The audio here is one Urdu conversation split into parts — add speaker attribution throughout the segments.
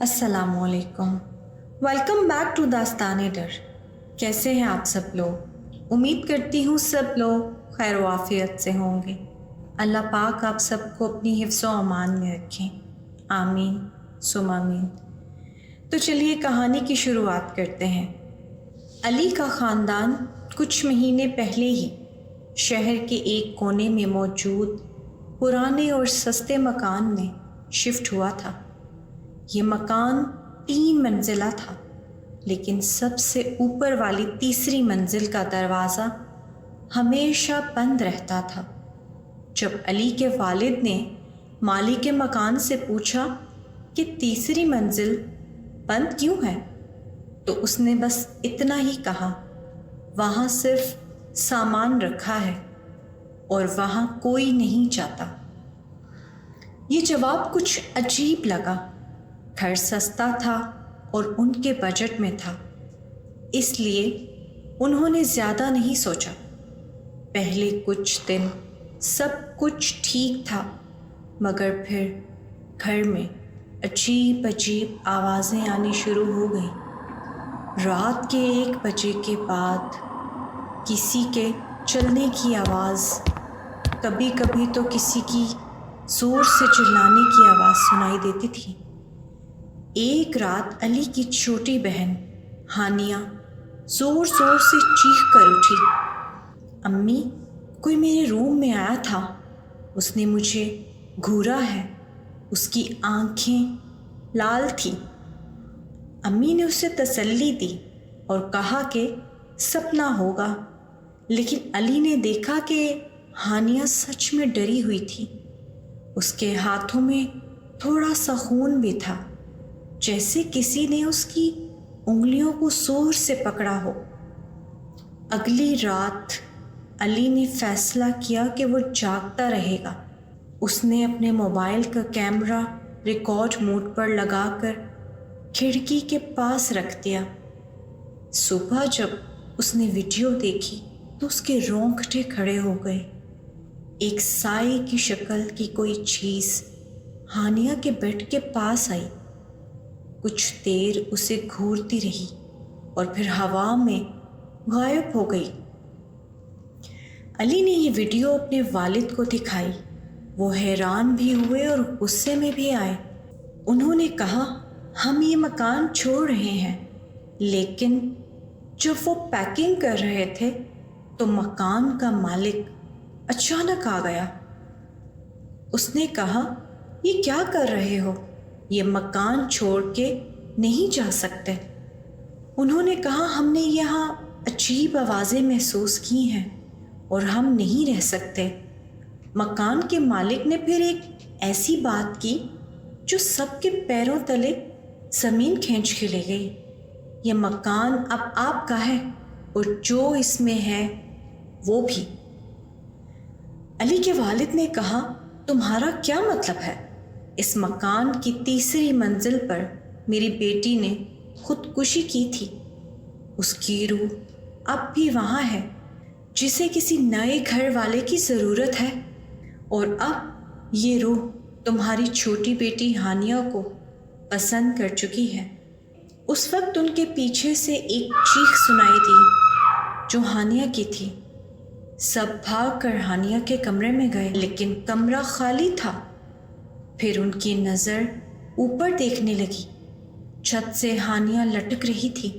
Speaker 1: السلام علیکم، ویلکم بیک ٹو داستان ڈر۔ کیسے ہیں آپ سب لوگ؟ امید کرتی ہوں سب لوگ خیر و عافیت سے ہوں گے۔ اللہ پاک آپ سب کو اپنی حفظ و امان میں رکھیں، آمین ثم آمین۔ تو چلیے کہانی کی شروعات کرتے ہیں۔ علی کا خاندان کچھ مہینے پہلے ہی شہر کے ایک کونے میں موجود پرانے اور سستے مکان میں شفٹ ہوا تھا۔ یہ مکان 3 منزلہ تھا، لیکن سب سے اوپر والی تیسری منزل کا دروازہ ہمیشہ بند رہتا تھا۔ جب علی کے والد نے مالک مکان سے پوچھا کہ تیسری منزل بند کیوں ہے، تو اس نے بس اتنا ہی کہا، وہاں صرف سامان رکھا ہے اور وہاں کوئی نہیں جاتا۔ یہ جواب کچھ عجیب لگا۔ گھر سستا تھا اور ان کے بجٹ میں تھا، اس لیے انہوں نے زیادہ نہیں سوچا۔ پہلے کچھ دن سب کچھ ٹھیک تھا، مگر پھر گھر میں عجیب آوازیں آنی شروع ہو گئیں۔ رات کے 1 بجے کے بعد کسی کے چلنے کی آواز، کبھی کبھی تو کسی کی زور سے چلانے کی آواز سنائی دیتی تھی۔ ایک رات علی کی چھوٹی بہن ہانیہ زور سے چیخ کر اٹھی، امی، کوئی میرے روم میں آیا تھا، اس نے مجھے گھورا ہے، اس کی آنکھیں لال تھیں۔ امی نے اسے تسلی دی اور کہا کہ سپنا ہوگا، لیکن علی نے دیکھا کہ ہانیہ سچ میں ڈری ہوئی تھی۔ اس کے ہاتھوں میں تھوڑا سا خون بھی تھا، جیسے کسی نے اس کی انگلیوں کو زور سے پکڑا ہو۔ اگلی رات علی نے فیصلہ کیا کہ وہ جاگتا رہے گا۔ اس نے اپنے موبائل کا کیمرہ ریکارڈ موڈ پر لگا کر کھڑکی کے پاس رکھ دیا۔ صبح جب اس نے ویڈیو دیکھی تو اس کے رونگٹے کھڑے ہو گئے۔ ایک سائے کی شکل کی کوئی چیز ہانیہ کے بیڈ کے پاس آئی، کچھ دیر اسے گھورتی رہی اور پھر ہوا میں غائب ہو گئی۔ علی نے یہ ویڈیو اپنے والد کو دکھائی، وہ حیران بھی ہوئے اور غصے میں بھی آئے۔ انہوں نے کہا، ہم یہ مکان چھوڑ رہے ہیں، لیکن جب وہ پیکنگ کر رہے تھے تو مکان کا مالک اچانک آ گیا۔ اس نے کہا، یہ کیا کر رہے ہو؟ یہ مکان چھوڑ کے نہیں جا سکتے۔ انہوں نے کہا، ہم نے یہاں عجیب آوازیں محسوس کی ہیں اور ہم نہیں رہ سکتے۔ مکان کے مالک نے پھر ایک ایسی بات کی جو سب کے پیروں تلے زمین کھینچ کے لے گئی۔ یہ مکان اب آپ کا ہے اور جو اس میں ہے وہ بھی۔ علی کے والد نے کہا، تمہارا کیا مطلب ہے؟ اس مکان کی تیسری منزل پر میری بیٹی نے خودکشی کی تھی، اس کی روح اب بھی وہاں ہے، جسے کسی نئے گھر والے کی ضرورت ہے، اور اب یہ روح تمہاری چھوٹی بیٹی ہانیہ کو پسند کر چکی ہے۔ اس وقت ان کے پیچھے سے ایک چیخ سنائی دی جو ہانیہ کی تھی۔ سب بھاگ کر ہانیہ کے کمرے میں گئے، لیکن کمرہ خالی تھا۔ پھر ان کی نظر اوپر دیکھنے لگی۔ چھت سے ہانیہ لٹک رہی تھی،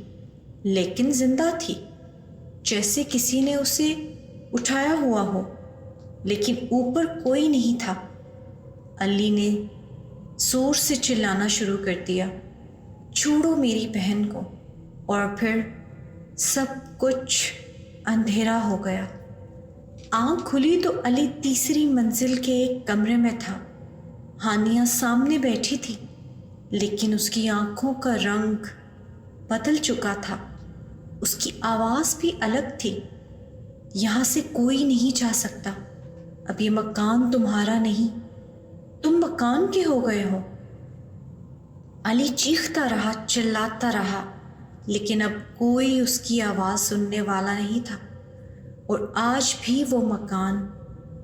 Speaker 1: لیکن زندہ تھی، جیسے کسی نے اسے اٹھایا ہوا ہو، لیکن اوپر کوئی نہیں تھا۔ علی نے زور سے چلانا شروع کر دیا، چھوڑو میری بہن کو، اور پھر سب کچھ اندھیرا ہو گیا۔ آنکھ کھلی تو علی تیسری منزل کے ایک کمرے میں تھا۔ ہانیہ سامنے بیٹھی تھی، لیکن اس کی آنکھوں کا رنگ بدل چکا تھا، اس کی آواز بھی الگ تھی، یہاں سے کوئی نہیں جا سکتا، اب یہ مکان تمہارا نہیں، تم مکان کے ہو گئے ہو۔ علی چیختا رہا، چلاتا رہا، لیکن اب کوئی اس کی آواز سننے والا نہیں تھا، اور آج بھی وہ مکان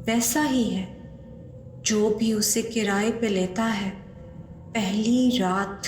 Speaker 1: ویسا ہی ہے۔ جو بھی اسے کرائے پہ لیتا ہے، پہلی رات